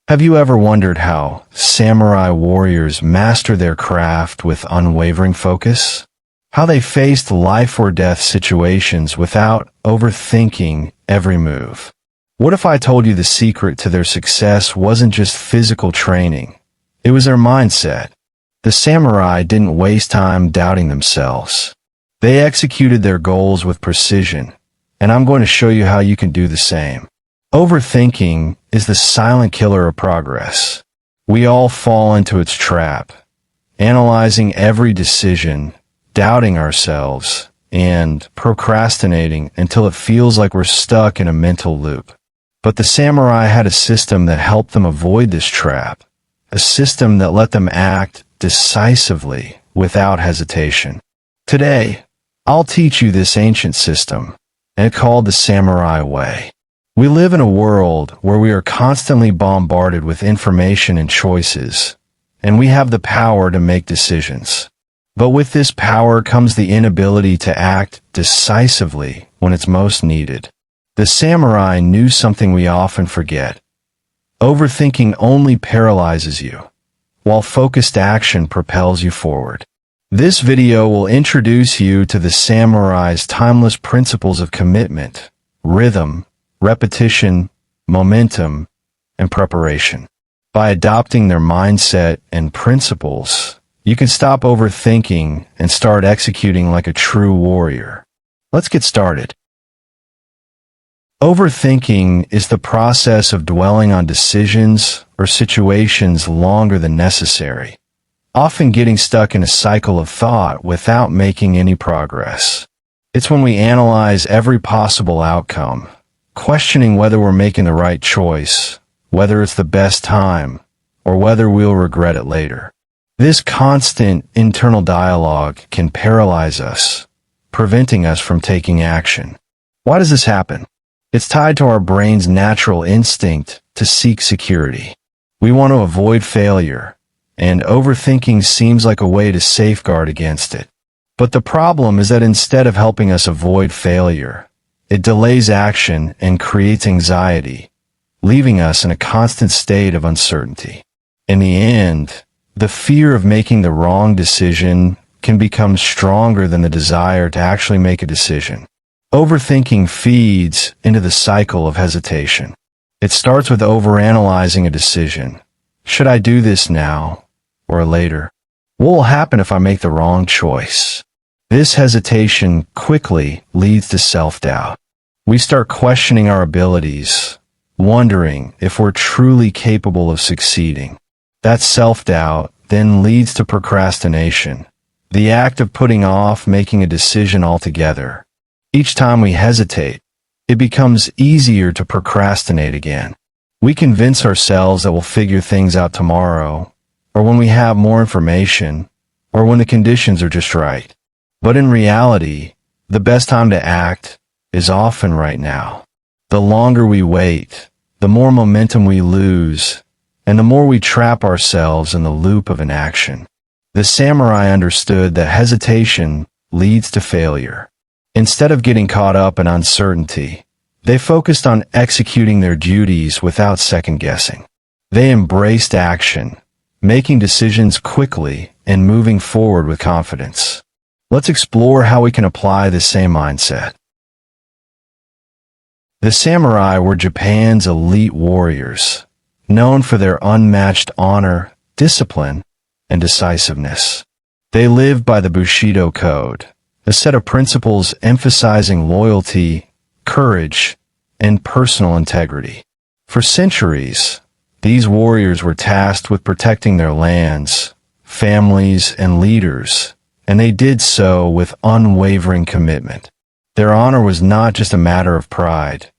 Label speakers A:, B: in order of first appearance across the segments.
A: Have you ever wondered how samurai warriors master their craft with unwavering focus? How they faced life or death situations without overthinking every move? What if I told you the secret to their success wasn't just physical training? It was their mindset. The samurai didn't waste time doubting themselves. They executed their goals with precision, and I'm going to show you how you can do the same. Overthinking is the silent killer of progress. We all fall into its trap, analyzing every decision, doubting ourselves, and procrastinating until it feels like we're stuck in a mental loop. But the samurai had a system that helped them avoid this trap, a system that let them act decisively without hesitation. Today, I'll teach you this ancient system, and it's called the samurai way. We live in a world where we are constantly bombarded with information and choices, and we have the power to make decisions. But with this power comes the inability to act decisively when it's most needed. The samurai knew something we often forget. Overthinking only paralyzes you, while focused action propels you forward. This video will introduce you to the samurai's timeless principles of commitment, rhythm, repetition, momentum, and preparation. By adopting their mindset and principles, you can stop overthinking and start executing like a true warrior. Let's get started. Overthinking is the process of dwelling on decisions or situations longer than necessary, often getting stuck in a cycle of thought without making any progress. It's when we analyze every possible outcome, questioning whether we're making the right choice, whether it's the best time, or whether we'll regret it later. This constant internal dialogue can paralyze us, preventing us from taking action. Why does this happen? It's tied to our brain's natural instinct to seek security. We want to avoid failure, and overthinking seems like a way to safeguard against it. But the problem is that instead of helping us avoid failure, it delays action and creates anxiety, leaving us in a constant state of uncertainty. In the end, the fear of making the wrong decision can become stronger than the desire to actually make a decision. Overthinking feeds into the cycle of hesitation. It starts with overanalyzing a decision. Should I do this now or later? What will happen if I make the wrong choice? This hesitation quickly leads to self-doubt. We start questioning our abilities, wondering if we're truly capable of succeeding. That self-doubt then leads to procrastination, the act of putting off making a decision altogether. Each time we hesitate, it becomes easier to procrastinate again. We convince ourselves that we'll figure things out tomorrow, or when we have more information, or when the conditions are just right. But in reality, the best time to act is often right now. The longer we wait, the more momentum we lose, and the more we trap ourselves in the loop of inaction. The samurai understood that hesitation leads to failure. Instead of getting caught up in uncertainty, they focused on executing their duties without second-guessing. They embraced action, making decisions quickly and moving forward with confidence. Let's explore how we can apply this same mindset. The samurai were Japan's elite warriors, known for their unmatched honor, discipline, and decisiveness. They lived by the Bushido Code, a set of principles emphasizing loyalty, courage, and personal integrity. For centuries, these warriors were tasked with protecting their lands, families, and leaders, and they did so with unwavering commitment. Their honor was not just a matter of pride.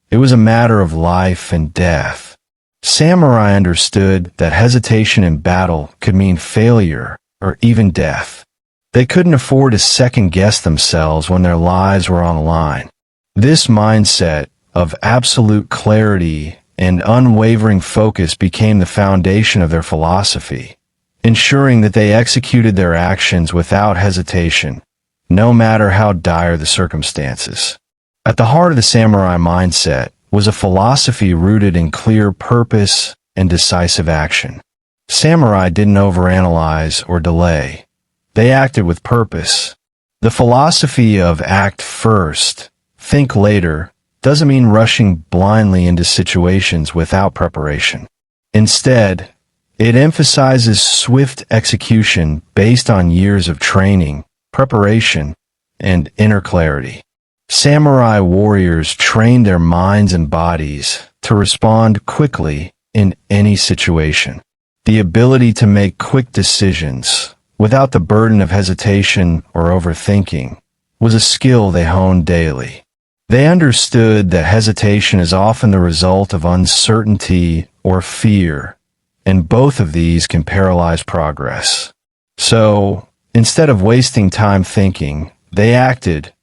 A: It was a matter of life and death. Samurai understood that hesitation in battle could mean failure or even death. They couldn't afford to second-guess themselves when their lives were on the line. This mindset of absolute clarity and unwavering focus became the foundation of their philosophy, ensuring that they executed their actions without hesitation, no matter how dire the circumstances. At the heart of the samurai mindset was a philosophy rooted in clear purpose, and decisive action. Samurai didn't overanalyze or delay. They acted with purpose. The philosophy of act first, think later, doesn't mean rushing blindly into situations without preparation. Instead, it emphasizes swift execution based on years of training, preparation, and inner clarity. Samurai warriors trained their minds and bodies to respond quickly in any situation. The ability to make quick decisions without the burden of hesitation or overthinking was a skill they honed daily. They understood that hesitation is often the result of uncertainty or fear, and both of these can paralyze progress. So, instead of wasting time thinking, they acted,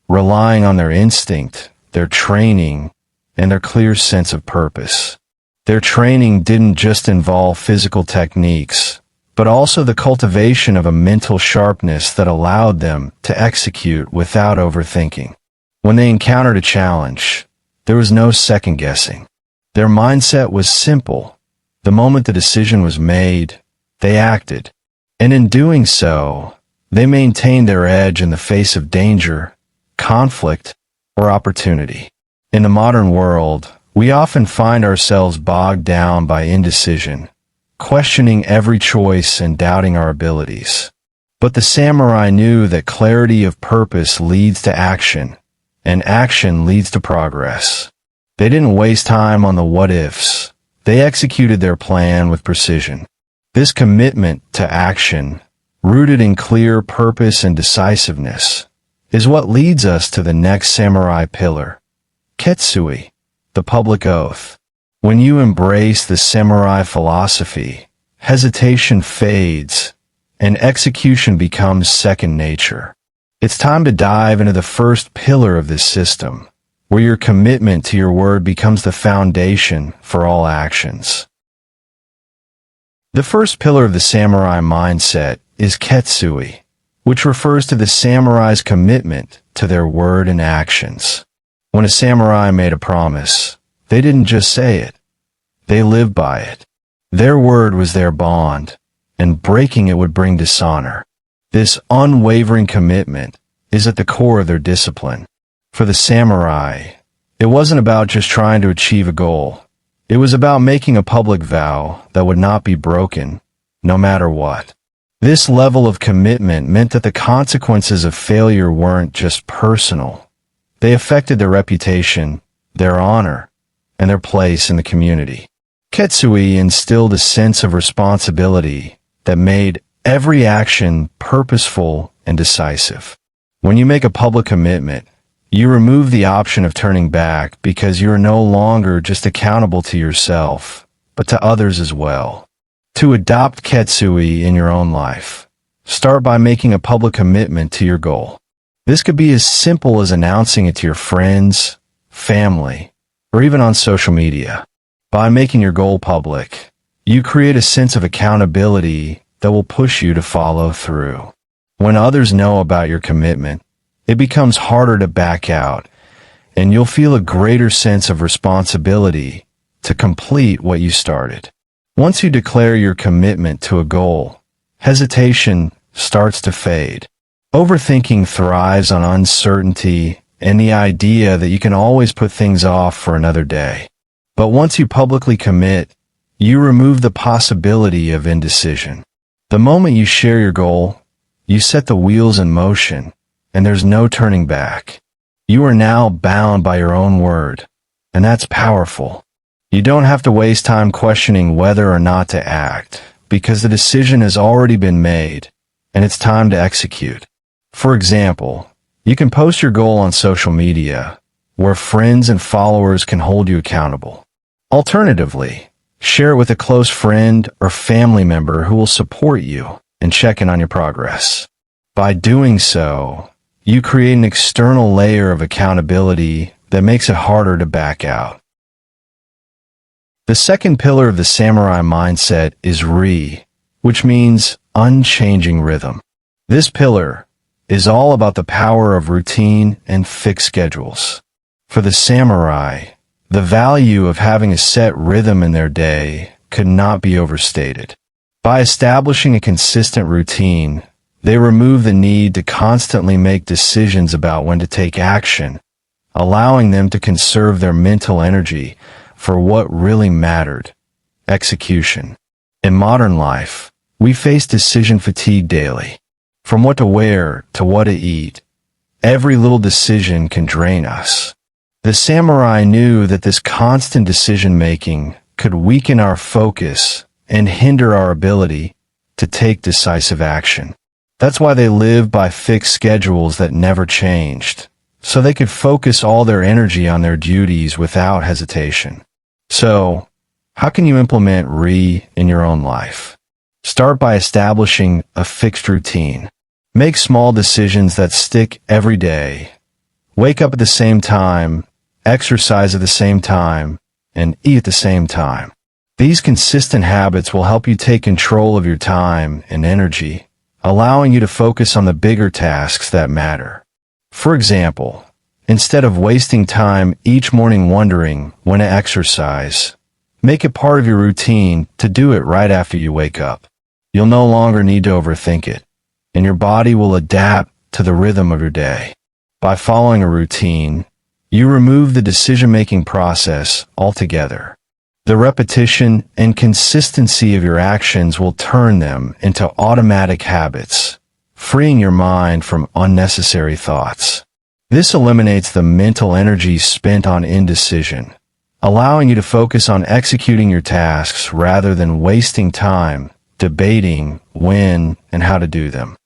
A: relying on their instinct, their training, and their clear sense of purpose. Their training didn't just involve physical techniques, but also the cultivation of a mental sharpness that allowed them to execute without overthinking. When they encountered a challenge, there was no second guessing. Their mindset was simple. The moment the decision was made, they acted. And in doing so, they maintained their edge in the face of danger, conflict, or opportunity. In the modern world, we often find ourselves bogged down by indecision, questioning every choice and doubting our abilities. But the samurai knew that clarity of purpose leads to action, and action leads to progress. They didn't waste time on the what-ifs. They executed their plan with precision. This commitment to action, rooted in clear purpose and decisiveness, is what leads us to the next samurai pillar, Ketsui, the public oath. When you embrace the samurai philosophy, hesitation fades, and execution becomes second nature. It's time to dive into the first pillar of this system, where your commitment to your word becomes the foundation for all actions. The first pillar of the samurai mindset is Ketsui, which refers to the samurai's commitment to their word and actions. When a samurai made a promise, they didn't just say it, they lived by it. Their word was their bond, and breaking it would bring dishonor. This unwavering commitment is at the core of their discipline. For the samurai, it wasn't about just trying to achieve a goal. It was about making a public vow that would not be broken, no matter what. This level of commitment meant that the consequences of failure weren't just personal. They affected their reputation, their honor, and their place in the community. Ketsui instilled a sense of responsibility that made every action purposeful and decisive. When you make a public commitment, you remove the option of turning back because you are no longer just accountable to yourself, but to others as well. To adopt Ketsui in your own life, start by making a public commitment to your goal. This could be as simple as announcing it to your friends, family, or even on social media. By making your goal public, you create a sense of accountability that will push you to follow through. When others know about your commitment, it becomes harder to back out, and you'll feel a greater sense of responsibility to complete what you started. Once you declare your commitment to a goal, hesitation starts to fade. Overthinking thrives on uncertainty and the idea that you can always put things off for another day. But once you publicly commit, you remove the possibility of indecision. The moment you share your goal, you set the wheels in motion, and there's no turning back. You are now bound by your own word, and that's powerful. You don't have to waste time questioning whether or not to act, because the decision has already been made, and it's time to execute. For example, you can post your goal on social media, where friends and followers can hold you accountable. Alternatively, share it with a close friend or family member who will support you and check in on your progress. By doing so, you create an external layer of accountability that makes it harder to back out. The second pillar of the samurai mindset is Ri, which means unchanging rhythm. This pillar is all about the power of routine and fixed schedules. For the samurai, The value of having a set rhythm in their day could not be overstated. By establishing a consistent routine, they remove the need to constantly make decisions about when to take action, allowing them to conserve their mental energy for what really mattered: execution. In modern life, we face decision fatigue daily. From what to wear to what to eat, every little decision can drain us. The samurai knew that this constant decision-making could weaken our focus and hinder our ability to take decisive action. That's why they lived by fixed schedules that never changed, so they could focus all their energy on their duties without hesitation. So, how can you implement in your own life? Start by establishing a fixed routine. Make small decisions that stick every day. Wake up at the same time, exercise at the same time, and eat at the same time. These consistent habits will help you take control of your time and energy, allowing you to focus on the bigger tasks that matter. For example, instead of wasting time each morning wondering when to exercise, make it part of your routine to do it right after you wake up. You'll no longer need to overthink it, and your body will adapt to the rhythm of your day. By following a routine, you remove the decision-making process altogether. The repetition and consistency of your actions will turn them into automatic habits, freeing your mind from unnecessary thoughts. This eliminates the mental energy spent on indecision, allowing you to focus on executing your tasks rather than wasting time debating when and how to do them.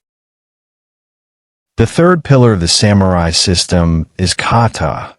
A: The third pillar of the samurai system is kata,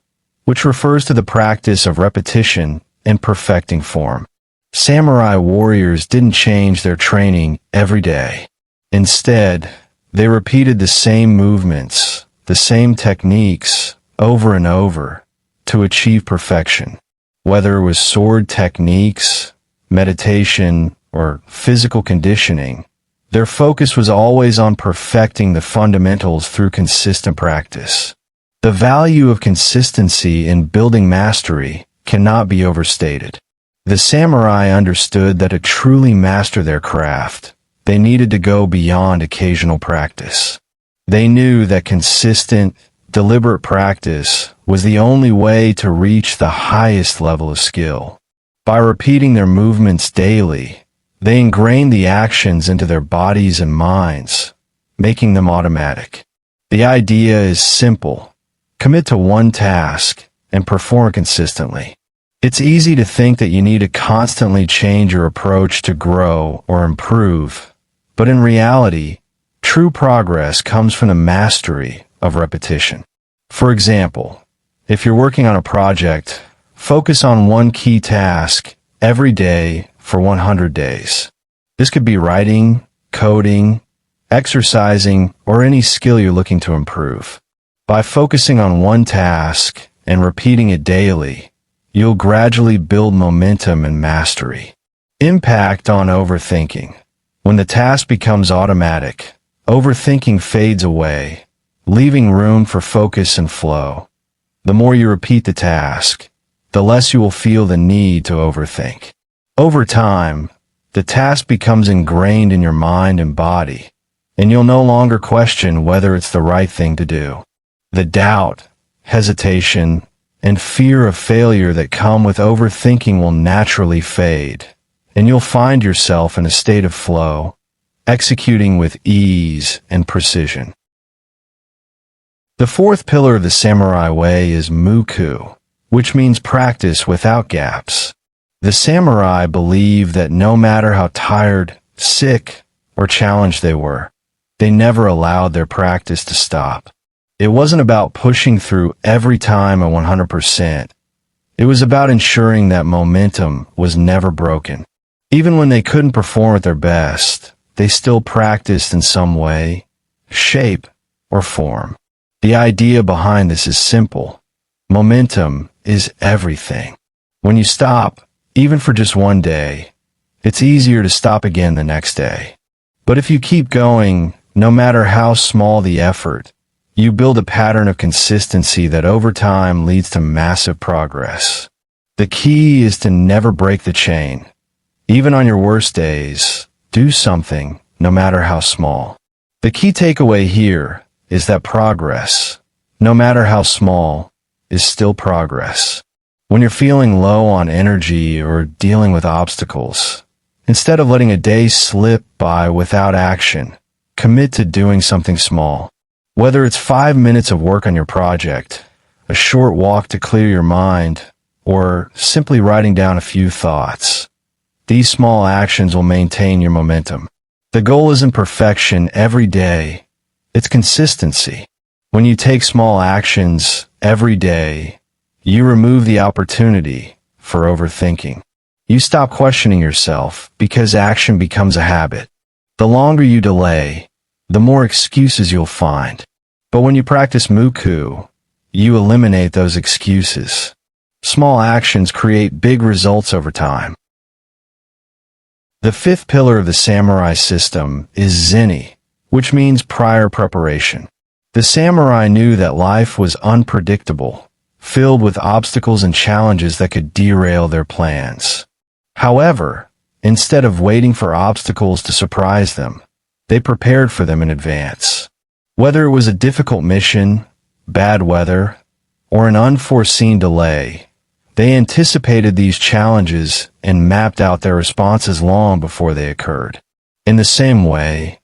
A: which refers to the practice of repetition and perfecting form. Samurai warriors didn't change their training every day. Instead, they repeated the same movements, the same techniques, over and over to achieve perfection. Whether it was sword techniques, meditation, or physical conditioning, their focus was always on perfecting the fundamentals through consistent practice. The value of consistency in building mastery cannot be overstated. The samurai understood that to truly master their craft, they needed to go beyond occasional practice. They knew that consistent, deliberate practice was the only way to reach the highest level of skill. By repeating their movements daily, they ingrained the actions into their bodies and minds, making them automatic. The idea is simple: commit to one task and perform consistently. It's easy to think that you need to constantly change your approach to grow or improve, but in reality, true progress comes from the mastery of repetition. For example, if you're working on a project, focus on one key task every day for 100 days. This could be writing, coding, exercising, or any skill you're looking to improve. By focusing on one task and repeating it daily, you'll gradually build momentum and mastery. Impact on overthinking. When the task becomes automatic, overthinking fades away, leaving room for focus and flow. The more you repeat the task, the less you will feel the need to overthink. Over time, the task becomes ingrained in your mind and body, and you'll no longer question whether it's the right thing to do. The doubt, hesitation, and fear of failure that come with overthinking will naturally fade, and you'll find yourself in a state of flow, executing with ease and precision. The fourth pillar of the samurai way is muku, which means practice without gaps. The samurai believed that no matter how tired, sick, or challenged they were, they never allowed their practice to stop. It wasn't about pushing through every time at 100%. It was about ensuring that momentum was never broken. Even when they couldn't perform at their best, they still practiced in some way, shape, or form. The idea behind this is simple. Momentum is everything. When you stop, even for just one day, it's easier to stop again the next day. But if you keep going, no matter how small the effort, you build a pattern of consistency that over time leads to massive progress. The key is to never break the chain. Even on your worst days, do something, no matter how small. The key takeaway here is that progress, no matter how small, is still progress. When you're feeling low on energy or dealing with obstacles, instead of letting a day slip by without action, commit to doing something small. Whether it's 5 minutes of work on your project, a short walk to clear your mind, or simply writing down a few thoughts, these small actions will maintain your momentum. The goal isn't perfection every day, it's consistency. When you take small actions every day, you remove the opportunity for overthinking. You stop questioning yourself because action becomes a habit. The longer you delay, the more excuses you'll find. But when you practice muku, you eliminate those excuses. Small actions create big results over time. The fifth pillar of the samurai system is zeni, which means prior preparation. The samurai knew that life was unpredictable, filled with obstacles and challenges that could derail their plans. However, instead of waiting for obstacles to surprise them, they prepared for them in advance. Whether it was a difficult mission, bad weather, or an unforeseen delay, they anticipated these challenges and mapped out their responses long before they occurred. In the same way,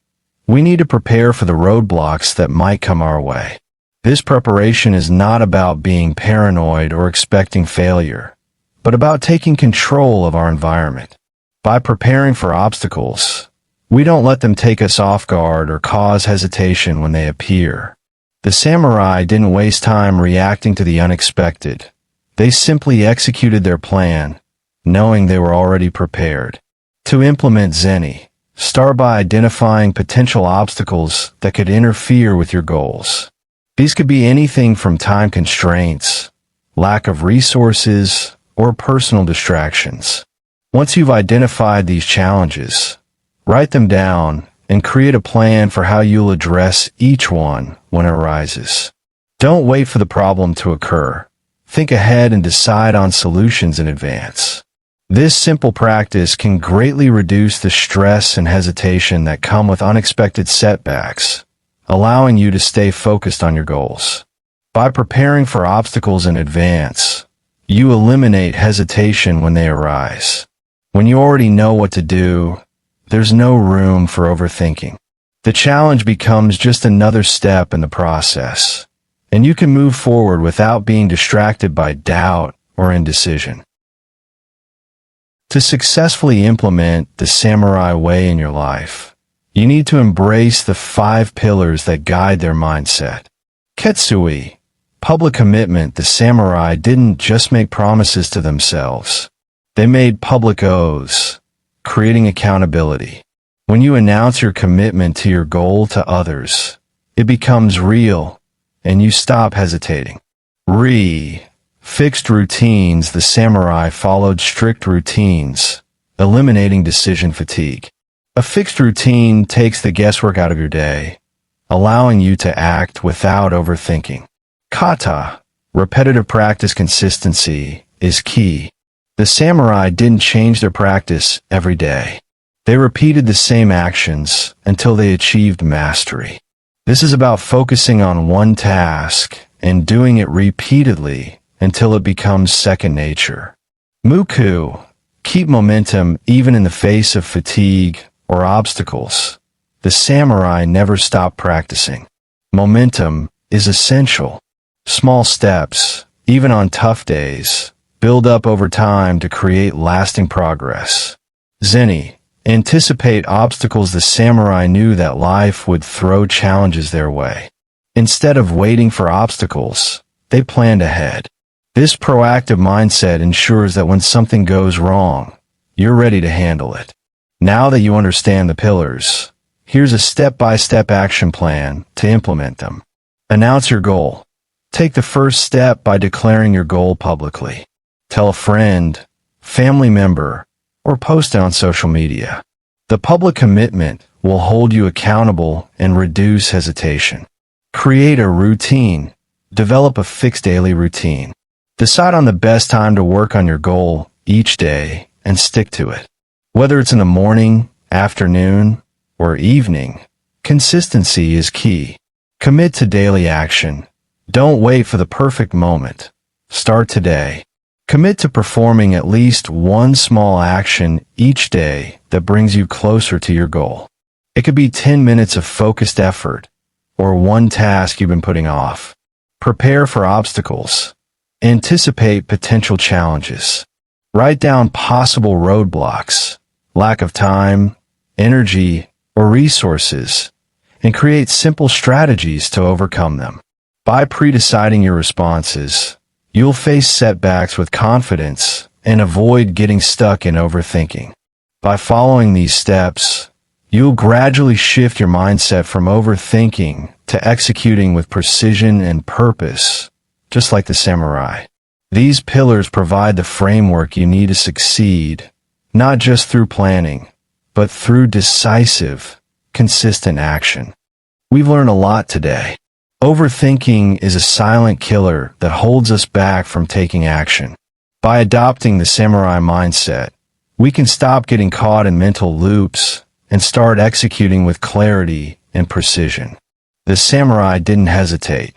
A: we need to prepare for the roadblocks that might come our way. This preparation is not about being paranoid or expecting failure, but about taking control of our environment. By preparing for obstacles, we don't let them take us off guard or cause hesitation when they appear. The samurai didn't waste time reacting to the unexpected. They simply executed their plan, knowing they were already prepared. To implement zeni, start by identifying potential obstacles that could interfere with your goals. These could be anything from time constraints, lack of resources, or personal distractions. Once you've identified these challenges, write them down and create a plan for how you'll address each one when it arises. Don't wait for the problem to occur. Think ahead and decide on solutions in advance. This simple practice can greatly reduce the stress and hesitation that come with unexpected setbacks, allowing you to stay focused on your goals. By preparing for obstacles in advance, you eliminate hesitation when they arise. When you already know what to do, there's no room for overthinking. The challenge becomes just another step in the process, and you can move forward without being distracted by doubt or indecision. To successfully implement the samurai way in your life, you need to embrace the 5 pillars that guide their mindset. Ketsui, public commitment. The samurai didn't just make promises to themselves. They made public oaths, creating accountability. When you announce your commitment to your goal to others, it becomes real, and you stop hesitating. Fixed routines. The samurai followed strict routines, eliminating decision fatigue. A fixed routine takes the guesswork out of your day, allowing you to act without overthinking. Kata, repetitive practice. Consistency is key. The samurai didn't change their practice every day. They repeated the same actions until they achieved mastery. This is about focusing on one task and doing it repeatedly until it becomes second nature. Muku, keep momentum even in the face of fatigue or obstacles. The samurai never stopped practicing. Momentum is essential. Small steps, even on tough days, build up over time to create lasting progress. Zeni, anticipate obstacles. The samurai knew that life would throw challenges their way. Instead of waiting for obstacles, they planned ahead. This proactive mindset ensures that when something goes wrong, you're ready to handle it. Now that you understand the pillars, here's a step-by-step action plan to implement them. Announce your goal. Take the first step by declaring your goal publicly. Tell a friend, family member, or post it on social media. The public commitment will hold you accountable and reduce hesitation. Create a routine. Develop a fixed daily routine. Decide on the best time to work on your goal each day and stick to it. Whether it's in the morning, afternoon, or evening, consistency is key. Commit to daily action. Don't wait for the perfect moment. Start today. Commit to performing at least one small action each day that brings you closer to your goal. It could be 10 minutes of focused effort or one task you've been putting off. Prepare for obstacles. Anticipate potential challenges. Write down possible roadblocks, lack of time, energy, or resources, and create simple strategies to overcome them. By pre-deciding your responses, you'll face setbacks with confidence and avoid getting stuck in overthinking. By following these steps, you'll gradually shift your mindset from overthinking to executing with precision and purpose, just like the samurai. These pillars provide the framework you need to succeed, not just through planning, but through decisive, consistent action. We've learned a lot today. Overthinking is a silent killer that holds us back from taking action. By adopting the samurai mindset, we can stop getting caught in mental loops and start executing with clarity and precision. The samurai didn't hesitate.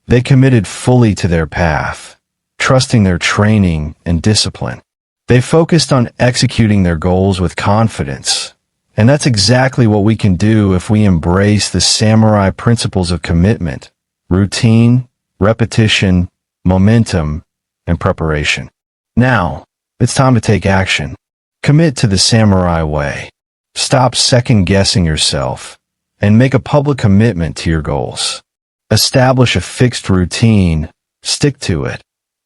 A: They committed fully to their path, trusting their training and discipline. They focused on executing their goals with confidence, and that's exactly what we can do if we embrace the samurai principles of commitment, routine, repetition, momentum, and preparation. Now, it's time to take action. Commit to the samurai way. Stop second-guessing yourself and make a public commitment to your goals. Establish a fixed routine, stick to it,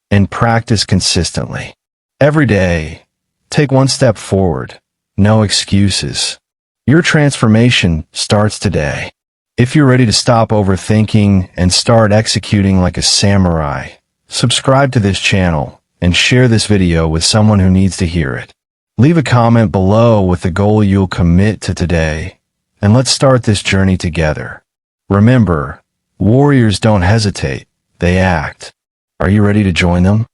A: and practice consistently. Every day, take one step forward. No excuses. Your transformation starts today. If you're ready to stop overthinking and start executing like a samurai, subscribe to this channel and share this video with someone who needs to hear it. Leave a comment below with the goal you'll commit to today, and let's start this journey together. Remember, warriors don't hesitate, they act. Are you ready to join them?